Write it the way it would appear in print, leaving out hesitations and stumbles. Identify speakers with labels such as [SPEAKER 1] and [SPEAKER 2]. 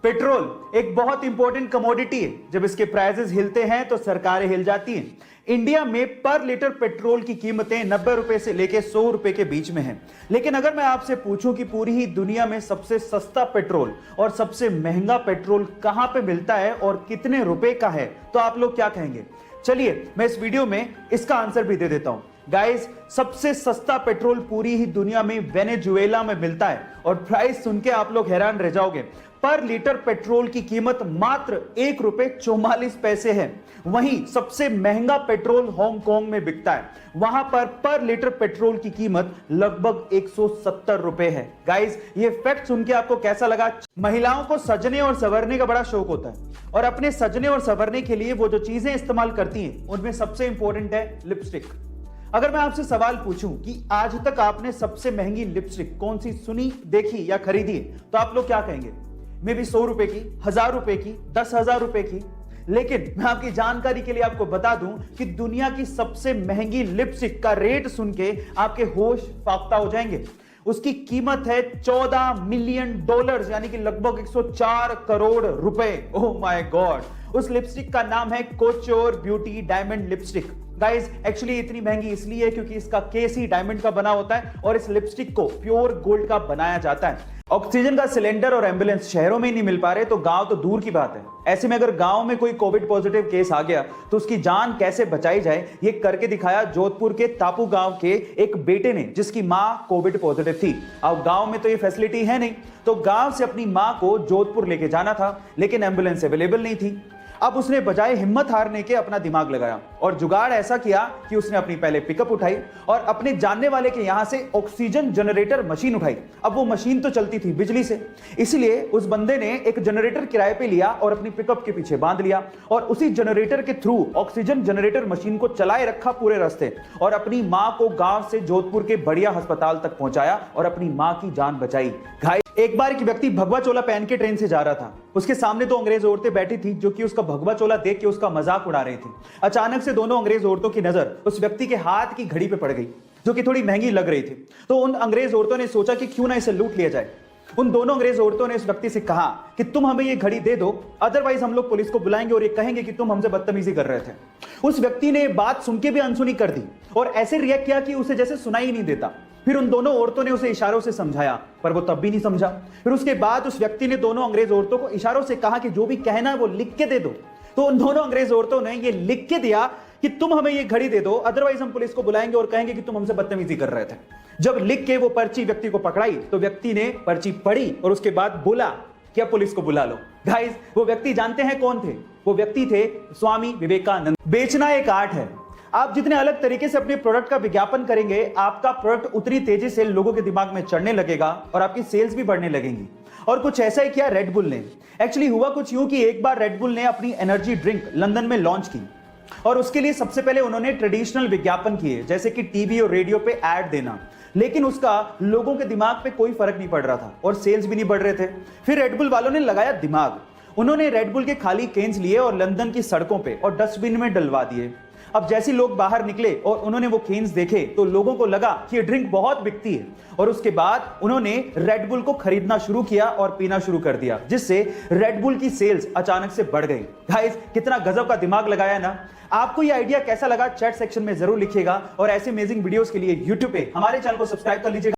[SPEAKER 1] Petrol एक बहुत important commodity है। जब इसके प्राइसेस हिलते हैं तो सरकारें हिल जाती हैं। इंडिया में पर लीटर पेट्रोल की कीमतें 90 रुपए से लेकर 100 रुपए के बीच में हैं। लेकिन अगर मैं आपसे पूछूं कि पूरी ही दुनिया में सबसे सस्ता पेट्रोल और सबसे महंगा पेट्रोल कहां पे मिलता है और कितने रुपए का है, तो आप लोग क्या कहेंगे? चलिए मैं इस वीडियो में इसका आंसर भी दे देता हूं। गाइस, सबसे सस्ता पेट्रोल पूरी ही दुनिया में वेनेजुएला में मिलता है और प्राइस सुन के आप लोग हैरान रह जाओगे। पर लीटर पेट्रोल की कीमत मात्र ₹1.44 है। वहीं सबसे महंगा पेट्रोल हांगकांग में बिकता है। वहां पर लीटर पेट्रोल की कीमत लगभग 170 रुपए है। गाइस, ये फैक्ट सुन के आपको कैसा लगा? महिलाओं को सजने और संवरने का बड़ा शौक होता है और अपने सजने और संवरने के लिए वो जो चीजें इस्तेमाल करती हैं उनमें सबसे इंपॉर्टेंट है लिपस्टिक। अगर मैं आपसे सवाल पूछूं कि आज तक आपने सबसे महंगी लिपस्टिक कौन सी सुनी, देखी या खरीदी, तो आप लोग क्या कहेंगे? मे भी 100 रुपए की, 1000 रुपए की, 10,000 रुपए की। लेकिन मैं आपकी जानकारी के लिए आपको बता दूं कि दुनिया की सबसे महंगी लिपस्टिक का रेट सुन के आपके होश फाख्ता हो जाएंगे। उसकी कीमत है $14 मिलियन, यानी कि लगभग 104 करोड़ रुपए। Oh my god! उस लिपस्टिक का नाम है couture beauty diamond lipstick. Guys, actually इतनी महंगी इसलिए क्योंकि इसका केस ही डायमंड का बना होता है और इस लिपस्टिक को प्योर गोल्ड का बनाया जाता है। ऑक्सीजन का सिलेंडर और एम्बुलेंस शहरों में नहीं मिल पा रहे तो गांव तो दूर की बात है। ऐसे में अगर गांव में कोई कोविड पॉजिटिव केस आ गया तो उसकी जान कैसे बचाई जाए, ये करके दिखाया जोधपुर के तापू गांव के एक बेटे ने, जिसकी मां कोविड पॉजिटिव थी। अब गांव में तो ये फैसिलिटी है नहीं, तो गांव से अपनी मां को जोधपुर लेके जाना था, लेकिन एम्बुलेंस अवेलेबल नहीं थी। अब उसने बजाय हिम्मत हारने के अपना दिमाग लगाया और जुगाड़ ऐसा किया कि उसने अपनी पहले पिकअप उठाई और अपने जानने वाले के यहां से ऑक्सीजन जनरेटर मशीन उठाई। अब वो मशीन तो चलती थी बिजली से, इसलिए उस बंदे ने एक जनरेटर किराए पे लिया और अपनी पिकअप के पीछे बांध लिया और उसी जनरेटर के थ्रू ऑक्सीजन जनरेटर मशीन को चलाए रखा पूरे रास्ते और अपनी मां को गांव से जोधपुर के बढ़िया अस्पताल तक पहुंचाया और अपनी मां की जान बचाई। एक बार एक व्यक्ति भगवा चोला पहन के ट्रेन से जा रहा था। उसके सामने दो अंग्रेज औरतें बैठी थी जो कि उसका भगवा चोला देख के उसका मजाक उड़ा रही थी। अचानक से दोनों अंग्रेज औरतों की नजर उस व्यक्ति के हाथ की घड़ी पे पड़ गई जो कि थोड़ी महंगी लग रही थी। तो उन अंग्रेज औरतों ने सोचा कि क्यों ना इसे लूट लिया जाए। उन दोनों अंग्रेज औरतों ने इस व्यक्ति से कहा कि तुम हमें ये घड़ी दे दो, अदरवाइज हम लोग पुलिस को बुलाएंगे और ये कहेंगे कि तुम हमसे बदतमीजी कर रहे थे। उस व्यक्ति ने बात सुन के भी अनसुनी कर दी और ऐसे रिएक्ट किया कि उसे जैसे सुनाई ही नहीं देता। फिर उन दोनों औरतों ने उसे इशारों से समझाया पर वो तब भी नहीं समझा। फिर उसके बाद उस व्यक्ति ने दोनों अंग्रेज औरतों को इशारों से कहा कि जो भी कहना है वो लिख के दे दो। तो उन दोनों अंग्रेज औरतों ने ये लिख के दिया कि तुम हमें ये घड़ी दे दो, अदरवाइज हम पुलिस को बुलाएंगे और कहेंगे कि तुम हमसे बदतमीजी कर रहे थे। जब लिख के वो पर्ची व्यक्ति को पकड़ाई तो व्यक्ति ने पर्ची पढ़ी और उसके बाद बोला कि अब पुलिस को बुला लो। गाइस, वो व्यक्ति जानते हैं कौन थे? वो व्यक्ति थे स्वामी विवेकानंद। बेचना एक आर्ट है। आप जितने अलग तरीके से अपने प्रोडक्ट का विज्ञापन करेंगे, आपका प्रोडक्ट उतनी तेजी से लोगों के दिमाग में चढ़ने लगेगा और आपकी सेल्स भी बढ़ने लगेंगी। और कुछ ऐसा ही किया रेड बुल ने। एक्चुअली हुआ कुछ यूं कि एक बार रेड बुल ने अपनी एनर्जी ड्रिंक लंदन में लॉन्च की और उसके लिए सबसे पहले उन्होंने ट्रेडिशनल विज्ञापन किए, जैसे कि टीवी और रेडियो पे ऐड देना। लेकिन उसका लोगों के दिमाग पे कोई फर्क नहीं पड़ रहा था और सेल्स भी नहीं बढ़ रहे थे। फिर रेड बुल वालों ने लगाया दिमाग। उन्होंने रेड बुल के खाली केन्स लिए और लंदन की सड़कों पे और डस्टबिन में डलवा दिए। अब जैसे लोग बाहर निकले और उन्होंने वो केन्स देखे तो लोगों को लगा कि ये ड्रिंक बहुत बिकती है और उसके बाद उन्होंने रेड बुल को खरीदना शुरू किया और पीना शुरू कर दिया, जिससे रेड बुल की सेल्स अचानक से बढ़ गई। गाइस, कितना गजब का दिमाग लगाया ना। आपको ये आइडिया कैसा लगा? चैट सेक्शन में जरूर लिखिएगा और ऐसे अमेजिंग वीडियोस के लिए यूट्यूब पे हमारे चैनल को सब्सक्राइब कर लीजिएगा।